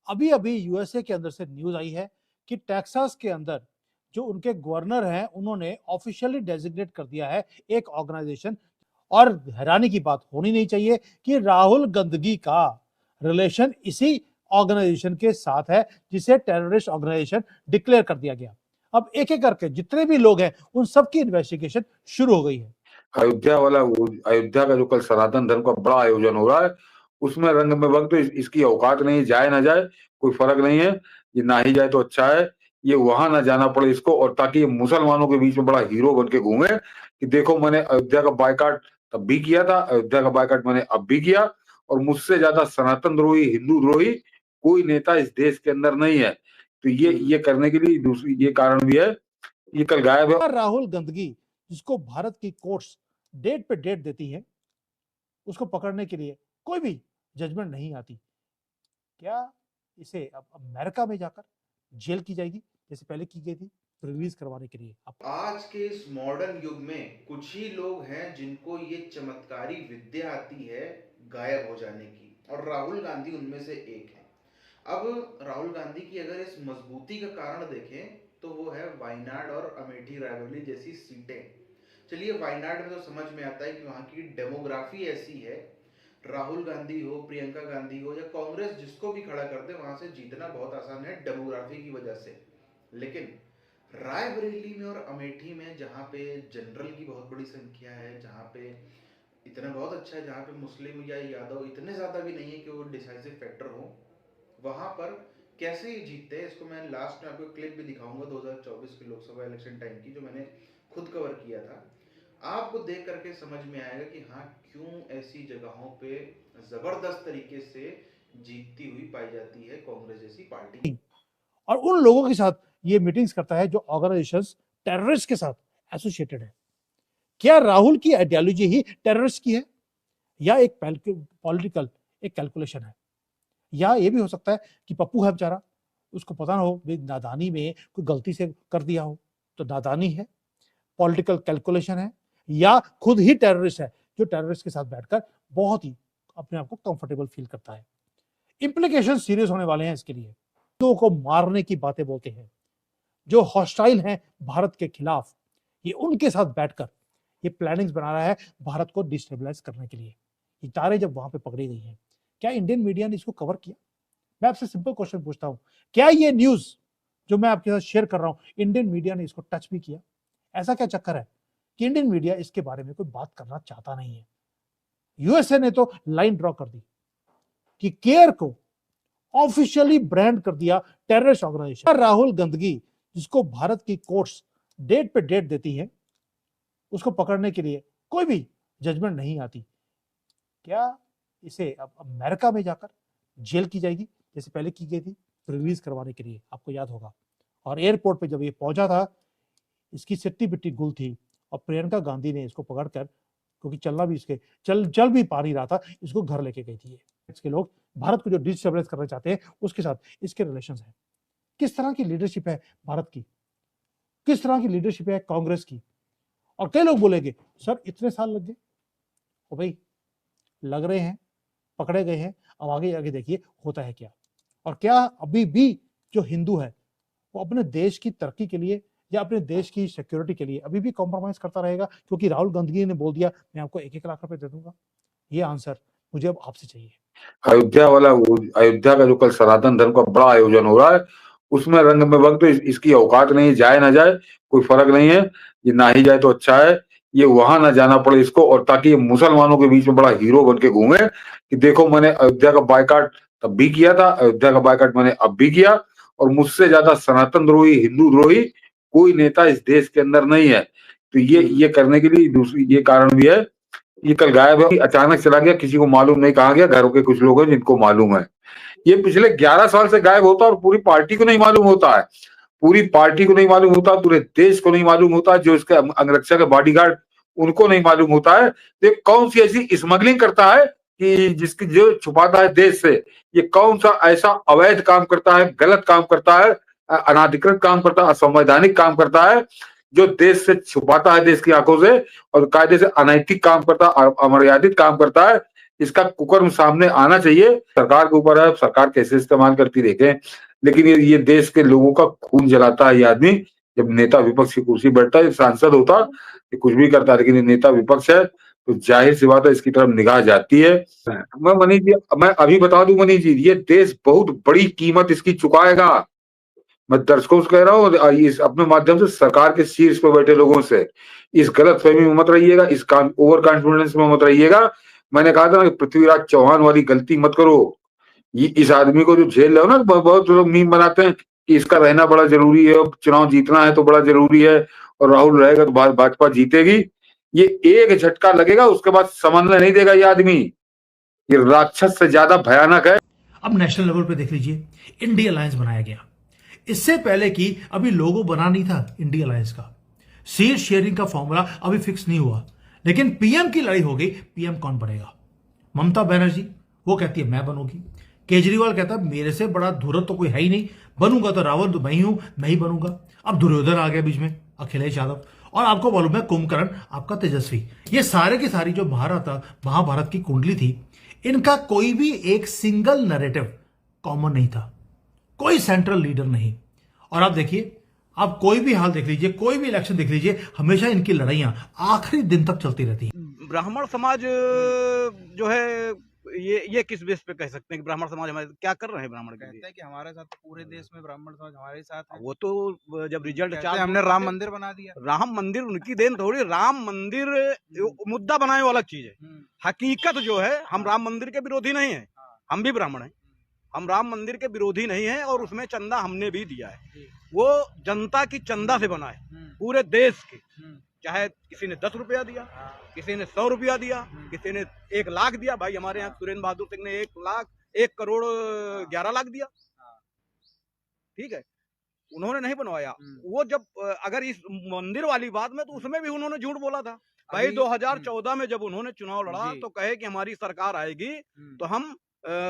अभी अभी यूएसए के अंदर से न्यूज आई है कि टेक्सास के अंदर जो उनके गवर्नर हैं उन्होंने ऑफिशियली डेजिग्नेट कर दिया है एक ऑर्गेनाइजेशन। और हैरानी की बात होनी नहीं चाहिए कि राहुल गंदगी का रिलेशन इसी ऑर्गेनाइजेशन के साथ है जिसे टेररिस्ट ऑर्गेनाइजेशन डिक्लेयर कर दिया गया। अब एक एक करके जितने भी लोग हैं उन सबकी इन्वेस्टिगेशन शुरू हो गई है। अयोध्या का जो कल सनातन धर्म का बड़ा आयोजन हो रहा है, उसमें रंग में वक्त इसकी औकात नहीं, जाए ना जाए कोई फर्क नहीं है, ये ना ही जाए तो अच्छा है, ये वहां ना जाना पड़े इसको, और ताकि ये मुसलमानों के बीच में बड़ा हीरो बन के घूमे कि देखो मैंने अयोध्या का बायकॉट तब भी किया था, अयोध्या का बायकॉट मैंने अब भी किया, और मुझसे ज्यादा सनातन द्रोही, हिंदू द्रोही कोई नेता इस देश के अंदर नहीं है। तो ये करने के लिए दूसरी ये कारण भी है, ये कल गायब है। राहुल गंदगी जिसको भारत की कोर्ट्स डेट पे डेट देती है, उसको पकड़ने के लिए कोई भी जजमेंट नहीं आती। क्या इसे अब अमेरिका में जाकर जेल की जाएगी जैसे पहले की गई थी रिलीज करवाने के लिए? आज के इस मॉडर्न युग में कुछ ही लोग हैं जिनको ये चमत्कारी विद्या आती है गायब हो जाने की, और राहुल गांधी उनमें से एक है। अब राहुल गांधी की अगर इस मजबूती का कारण देखें तो वो है वायनाड और अमेठी रायबरेली जैसी सीटें। चलिए, वायनाड में तो समझ में आता है कि वहाँ की डेमोग्राफी ऐसी है, राहुल गांधी हो, प्रियंका गांधी हो या कांग्रेस जिसको भी खड़ा कर दे वहां से जीतना बहुत आसान है डेमोग्राफी की वजह से। लेकिन रायबरेली में और अमेठी में जहाँ पे जनरल की बहुत बड़ी संख्या है, जहाँ पे इतना बहुत अच्छा है, जहाँ पे मुस्लिम या यादव इतने ज़्यादा भी नहीं है कि वो डिसाइसिव फैक्टर हो, वहाँ पर कैसे ही जीतते हैं इसको मैं लास्ट में आपको क्लिप भी दिखाऊंगा 2024 की लोकसभा इलेक्शन टाइम की, जो मैंने खुद कवर किया था। आपको देख करके समझ में आएगा कि हाँ, क्यों ऐसी जगहों पे जबरदस्त तरीके से जीतती हुई पाई जाती है कांग्रेस जैसी पार्टी। और उन लोगों के साथ ये मीटिंग्स करता है जो ऑर्गेनाइजेशंस टेररिस्ट के साथ एसोसिएटेड है। क्या राहुल की आइडियोलॉजी ही टेररिस्ट की है, या एक पॉलिटिकल एक कैलकुलेशन है? या ये भी हो सकता है कि पप्पू है बेचारा, उसको पता ना हो, नादानी में कोई गलती से कर दिया हो, तो नादानी है, पॉलिटिकल कैलकुलेशन है, या खुद ही टेररिस्ट है जो टेररिस्ट के साथ बैठकर बहुत ही अपने आप को कंफर्टेबल फील करता है। इंप्लीकेशन सीरियस होने वाले हैं इसके लिए। लोगों को मारने की बातें बोलते हैं जो हॉस्टाइल हैं भारत के खिलाफ, ये उनके साथ बैठकर ये प्लानिंग्स बना रहा है भारत को डिस्टेबलाइज करने के लिए। ये तारे जब वहां पे पकड़ी गई हैं, क्या इंडियन मीडिया ने इसको कवर किया? मैं आपसे सिंपल क्वेश्चन पूछता हूं, क्या ये न्यूज जो मैं आपके साथ शेयर कर रहा हूं इंडियन मीडिया ने इसको टच भी किया? ऐसा क्या चक्कर है कि इंडियन मीडिया इसके बारे में कोई बात करना चाहता नहीं है? यूएसए ने तो लाइन ड्रॉ कर दी कि केयर को ऑफिशियली ब्रांड कर दिया टेररिस्ट ऑर्गेनाइजेशन। राहुल गंदगी जिसको भारत की कोर्ट्स डेट पे डेट देती है, उसको पकड़ने के लिए कोई भी जजमेंट नहीं आती। क्या इसे अब अमेरिका में जाकर जेल की जाएगी जैसे पहले की गई थी रिलीज करवाने के लिए? आपको याद होगा। और एयरपोर्ट पे जब ये पहुंचा था, इसकी सिट्टी बिट्टी गुल थी, और प्रियंका गांधी ने इसको पकड़कर, क्योंकि चलना भी इसके चल भी पा नहीं रहा था, इसको घर लेके गई थी। इसके लोग भारत को जो डिस्टेबलाइज करना चाहते हैं उसके साथ इसके रिलेशंस हैं। किस तरह की लीडरशिप है भारत की, किस तरह की लीडरशिप है कांग्रेस की? और कई लोग बोलेंगे सर इतने साल लग गए। ओ भाई, लग रहे हैं, पकड़े गए हैं, अब आगे आगे देखिए होता है क्या। और क्या अभी भी जो हिंदू है वो अपने देश की तरक्की के लिए या अपने देश की सिक्योरिटी के लिए अभी भी कॉम्प्रोमाइज करता रहेगा क्योंकि राहुल गांधी ने बोल दिया मैं आपको 1-1 लाख रुपए दे दूंगा? ये आंसर मुझे अब आपसे चाहिए। अयोध्या का जो कल सनातन धर्म का बड़ा आयोजन हो रहा है, उसमें रंग में वक्त इसकी औकात नहीं, जाए ना जाए कोई फर्क नहीं है, ये ना ही जाए तो अच्छा है, ये वहां ना जाना पड़े इसको, और ताकि ये मुसलमानों के बीच में बड़ा हीरो बन के घूमे कि देखो मैंने अयोध्या का बायकॉट तब भी किया था, अयोध्या का बायकॉट मैंने अब भी किया, और मुझसे ज्यादा सनातन द्रोही, हिंदू द्रोही कोई नेता इस देश के अंदर नहीं है। तो ये करने के लिए दूसरी ये कारण भी है, ये कल गायब है, अचानक चला गया, किसी को मालूम नहीं कहाँ गया, घरों के कुछ लोग हैं जिनको मालूम है। ये पिछले 11 साल से गायब होता और पूरी पार्टी को नहीं मालूम होता है, पूरी पार्टी को नहीं मालूम होता, पूरे देश को नहीं मालूम होता, जो इसके अंगरक्षा के बॉडीगार्ड उनको नहीं मालूम होता है। तो कौन सी ऐसी स्मगलिंग करता है कि जिसकी जो छुपाता है देश से, ये कौन सा ऐसा अवैध काम करता है, गलत काम करता है, अनाधिकृत काम करता है, असंवैधानिक काम करता है, जो देश से छुपाता है देश की आंखों से, और कायदे से अनैतिक काम करता है, अमर्यादित काम करता है। इसका कुकर्म सामने आना चाहिए। सरकार के ऊपर है, सरकार कैसे इस्तेमाल करती देखें, लेकिन ये देश के लोगों का खून जलाता है ये आदमी। जब नेता विपक्ष की कुर्सी बैठता है, सांसद होता, ये कुछ भी करता है, लेकिन ये नेता विपक्ष है, तो जाहिर सी बात है इसकी तरफ निगाह जाती है। मैं मनीष जी, मैं अभी बता दूं मनीष जी, ये देश बहुत बड़ी कीमत इसकी चुकाएगा। मैं दर्शकों से कह रहा हूँ, इस अपने माध्यम से सरकार के शीर्ष पर बैठे लोगों से, इस गलतफहमी में मत रहिएगा, इस ओवर कॉन्फिडेंस में मत रहिएगा। मैंने कहा था ना कि पृथ्वीराज चौहान वाली गलती मत करो। ये इस आदमी को जो झेल रहे हो ना, बहुत लोग मीम बनाते हैं कि इसका रहना बड़ा जरूरी है, चुनाव जीतना है तो बड़ा जरूरी है, और राहुल रहेगा तो भाजपा जीतेगी। ये एक झटका लगेगा, उसके बाद समझने नहीं देगा ये आदमी। ये राक्षस से ज्यादा भयानक है। अब नेशनल लेवल पे देख लीजिए, इंडिया अलायंस बनाया गया। इससे पहले कि अभी लोगो बना नहीं था इंडिया अलायंस का, सीट शेयरिंग का फॉर्मूला अभी फिक्स नहीं हुआ, लेकिन पीएम की लड़ाई हो गई, पीएम कौन बनेगा। ममता बनर्जी वो कहती है मैं बनूंगी, केजरीवाल कहता है मेरे से बड़ा धुरत तो कोई है ही नहीं, बनूंगा तो रावल तो मैं ही हूं, मैं ही बनूंगा। अब दुर्योधन आ गया बीच में, अखिलेश यादव, और आपको मालूम है कुंभकर्ण आपका तेजस्वी। ये सारे की सारी जो महाभारत की कुंडली थी, इनका कोई भी एक सिंगल नैरेटिव कॉमन नहीं था, कोई सेंट्रल लीडर नहीं। और आप देखिए, आप कोई भी हाल देख लीजिए, कोई भी इलेक्शन देख लीजिए, हमेशा इनकी लड़ाइयां आखिरी दिन तक चलती रहती हैं। ब्राह्मण समाज जो है, ये किस बेस पे कह सकते हैं कि ब्राह्मण समाज हमारे क्या कर रहे हैं? ब्राह्मण कहते हैं कि हमारे साथ तो पूरे देश में ब्राह्मण समाज हमारे साथ है। वो तो जब रिजल्ट कहते हैं हमने राम मंदिर बना दिया। राम मंदिर उनकी देन थोड़ी, राम मंदिर मुद्दा बनाने वाला चीज है। हकीकत जो है, हम राम मंदिर के विरोधी नहीं है, हम भी ब्राह्मण हैं, हम राम मंदिर के विरोधी नहीं है, और उसमें चंदा हमने भी दिया है। वो जनता की चंदा से बना है, पूरे देश की। चाहे किसी ने 10 रुपया दिया, किसी ने 100 रुपया दिया, किसी ने 1 लाख दिया। भाई हमारे यहाँ सुरेंद्र बहादुर सिंह ने 1 करोड़ 11 लाख दिया, ठीक है, उन्होंने नहीं बनवाया। वो जब अगर इस मंदिर वाली बात में, तो उसमें भी उन्होंने झूठ बोला था। भाई 2014 में जब उन्होंने चुनाव लड़ा तो कहे कि हमारी सरकार आएगी तो हम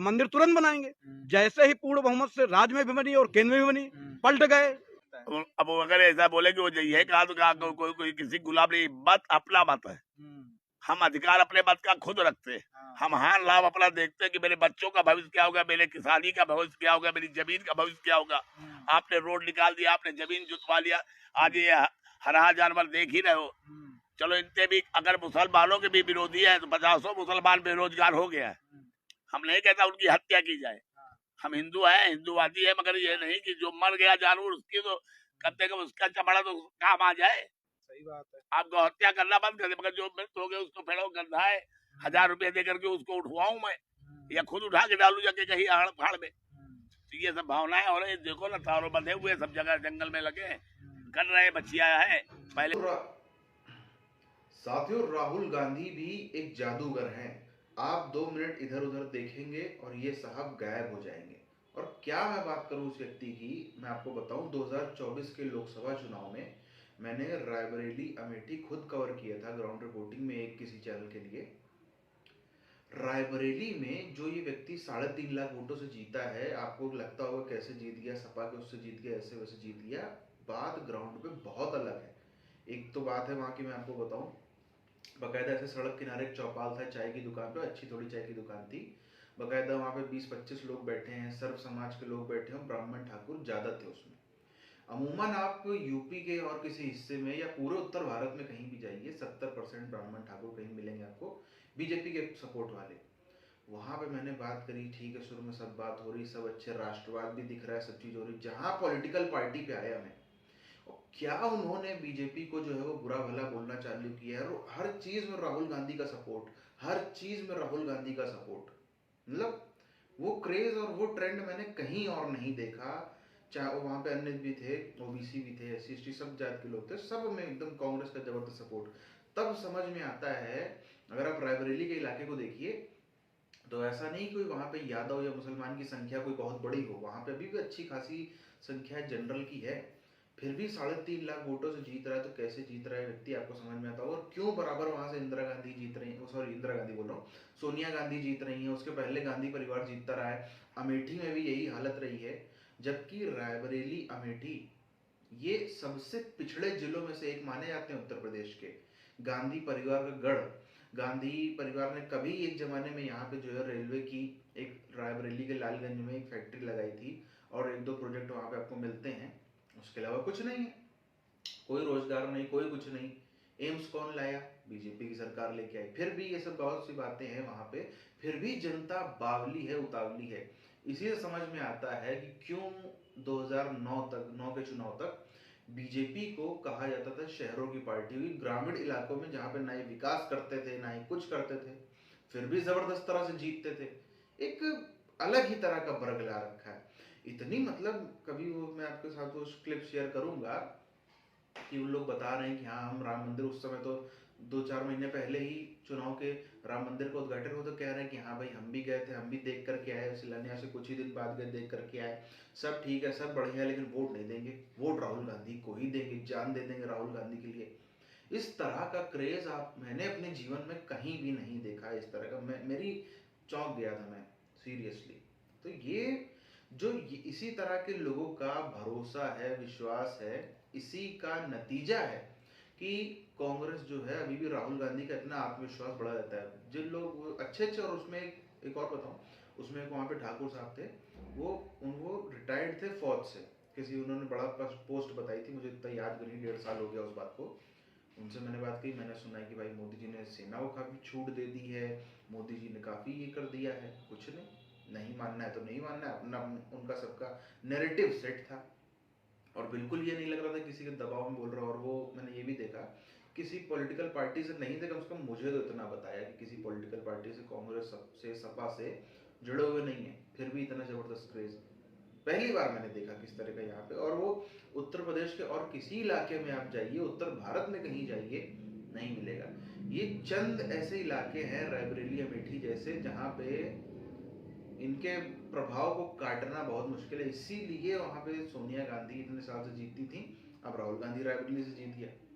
मंदिर तुरंत बनाएंगे। जैसे ही पूर्ण बहुमत से राज्य में भी बनी और केंद्र में भी बनी, पलट गए। अब वो अगर ऐसा बोले कि वो यही कहा तो कहा कोई किसी गुलाब नहीं, मत अपना मत है। हम अधिकार अपने मत का खुद रखते हैं। हम हार लाभ अपना देखते हैं कि मेरे बच्चों का भविष्य क्या होगा, मेरे किसानी का भविष्य क्या होगा, मेरी जमीन का भविष्य क्या होगा। आपने रोड निकाल दिया, आपने जमीन जुतवा लिया, आज ये हरा जानवर देख ही रहे हो। चलो इनसे भी अगर मुसलमानों के भी विरोधी है तो 50 मुसलमान बेरोजगार हो गया है। हम नहीं कहता उनकी हत्या की जाए, हम हिंदू हैं, हिंदूवादी है, मगर ये नहीं कि जो मर गया जानवर उसकी तो कम से कम उसका चमड़ा तो काम आ जाए। सही बात है। आप गौ हत्या करना बंद कर दे, मगर जो मृत हो गए उसको फेड़ो गंधा है, 1000 रुपए दे करके उसको उठवाऊं मैं, या खुद उठा के डालू जाके कहीं आड़ फाड़ में। तो ये सब भावनाएं हो रही है। देखो ना, तारों बंधे हुए सब जगह जंगल में लगे कर रहे बचिया है पहले। साथियों, राहुल गांधी भी एक जादूगर हैं। आप 2 मिनट इधर उधर देखेंगे और ये साहब गायब हो जाएंगे। और क्या मैं बात करूं उस व्यक्ति की, मैं आपको बताऊं, 2024 के लोकसभा चुनाव में मैंने रायबरेली अमेठी खुद कवर किया था ग्राउंड रिपोर्टिंग में एक किसी चैनल के लिए। रायबरेली में जो ये व्यक्ति 3.5 लाख वोटों से जीता है, आपको लगता होगा कैसे जीत गया, सपा के उससे जीत गया, ऐसे वैसे जीत गया। बात ग्राउंड पे बहुत अलग है। एक तो बात है वहां की, मैं आपको बताऊं, बकायदा ऐसे सड़क किनारे एक चौपाल था चाय की दुकान पे, अच्छी थोड़ी चाय की दुकान थी, बकायदा वहां पे 20-25 लोग बैठे हैं, सर्व समाज के लोग बैठे हैं, ब्राह्मण ठाकुर ज्यादा थे उसमें। अमूमन आप यूपी के और किसी हिस्से में या पूरे उत्तर भारत में कहीं भी जाइए, 70% ब्राह्मण ठाकुर कहीं मिलेंगे आपको, बीजेपी के सपोर्ट वाले। वहां पे मैंने बात करी, ठीक है, शुरू में सब बात हो रही, सब अच्छे, राष्ट्रवाद भी दिख रहा है, सब चीज हो रही। जहां पॉलिटिकल पार्टी पे आया मैं, क्या उन्होंने बीजेपी को जो है वो बुरा भला बोलना चालू किया है। और हर चीज में राहुल गांधी का सपोर्ट, हर चीज में राहुल गांधी का सपोर्ट। मतलब वो क्रेज और वो ट्रेंड मैंने कहीं और नहीं देखा। चाहे वहां पे अन्य भी थे, ओबीसी भी थे, SC/ST सब जात के लोग थे, सब में एकदम कांग्रेस का जबरदस्त सपोर्ट। तब समझ में आता है, अगर आप रायबरेली के इलाके को देखिए तो ऐसा नहीं कोई वहां पे यादव या मुसलमान की संख्या कोई बहुत बड़ी हो, वहां पे अभी भी अच्छी खासी संख्या जनरल की है। फिर भी 3.5 लाख वोटों से जीत रहा है, तो कैसे जीत रहा है व्यक्ति, आपको समझ में आता होगा। और क्यों बराबर वहां से इंदिरा गांधी जीत रही है, सॉरी इंदिरा गांधी बोल रहा हूँ, सोनिया गांधी जीत रही है, उसके पहले गांधी परिवार जीतता रहा है। अमेठी में भी यही हालत रही है, जबकि रायबरेली अमेठी ये सबसे पिछड़े जिलों में से एक माने जाते हैं उत्तर प्रदेश के, गांधी परिवार का गढ़। गांधी परिवार ने कभी एक जमाने में यहाँ पे जो है रेलवे की एक रायबरेली के लालगंज में एक फैक्ट्री लगाई थी और एक दो प्रोजेक्ट वहाँ पे आपको मिलते हैं, उसके अलावा कुछ नहीं है, कोई रोजगार नहीं, कोई कुछ नहीं। एम्स कौन लाया? बीजेपी की सरकार लेके आई। फिर भी ये सब बहुत सी बातें हैं वहां पे, फिर भी जनता बावली है, उतावली है। इसी से समझ में आता है कि क्यों 2009 तक, 9 के चुनाव तक बीजेपी को कहा जाता था शहरों की पार्टी हुई। ग्रामीण इलाकों में जहां पे ना ही विकास करते थे ना ही कुछ करते थे, फिर भी जबरदस्त तरह से जीतते थे। एक अलग ही तरह का बरगला रखा है। इतनी मतलब कभी वो मैं आपके साथ वो क्लिप शेयर करूंगा कि उन लोग बता रहे हैं कि हाँ हम राम मंदिर, उस समय तो 2-4 महीने पहले ही चुनाव के राम मंदिर का उद्घाटन हो, तो कह रहे हैं कि हाँ भाई हम भी गए थे, हम भी देख करके आए, शिलान्यास से कुछ ही दिन बाद गए, देख करके आए, सब ठीक है, सब बढ़िया है, लेकिन वोट नहीं देंगे, वोट राहुल गांधी को ही देंगे, जान दे देंगे राहुल गांधी के लिए। इस तरह का क्रेज मैंने अपने जीवन में कहीं भी नहीं देखा। इस तरह का मेरी चौंक गया था मैं, सीरियसली। तो ये इसी तरह के लोगों का भरोसा है, विश्वास है, इसी का नतीजा है कि कांग्रेस जो है अभी भी राहुल गांधी का इतना आत्मविश्वास बढ़ा रहता है। जिन लोग अच्छे और उसमें एक और बताऊं, उसमें वहां पे ठाकुर साहब थे, वो रिटायर्ड थे फौज से, किसी उन्होंने बड़ा पोस्ट बताई थी, मुझे इतना याद नहीं, 1.5 साल हो गया उस बात को। उनसे मैंने बात की, मैंने सुना है कि भाई मोदी जी ने सेना को काफी छूट दे दी है, मोदी जी ने काफी ये कर दिया है। कुछ नहीं मानना है तो नहीं मानना है, अपना उनका सबका नैरेटिव सेट था और बिल्कुल ये नहीं लग रहा था किसी के दबाव में बोल रहा। और वो मैंने ये भी देखा, किसी पॉलिटिकल पार्टी से नहीं थे, कम से कम मुझे तो इतना बताया कि किसी पॉलिटिकल पार्टी से, कांग्रेस से, सपा से जुड़े हुए नहीं है, फिर भी इतना जबरदस्त क्रेज पहली बार मैंने देखा किस तरह का यहाँ पे। और वो उत्तर प्रदेश के और किसी इलाके में आप जाइए, उत्तर भारत में कहीं जाइए, नहीं मिलेगा। ये चंद ऐसे इलाके हैं, रायबरेली, अमेठी जैसे, जहाँ पे इनके प्रभाव को काटना बहुत मुश्किल है। इसीलिए वहां पे सोनिया गांधी इतने साल से जीतती थी, अब राहुल गांधी रायबरेली से जीत गया।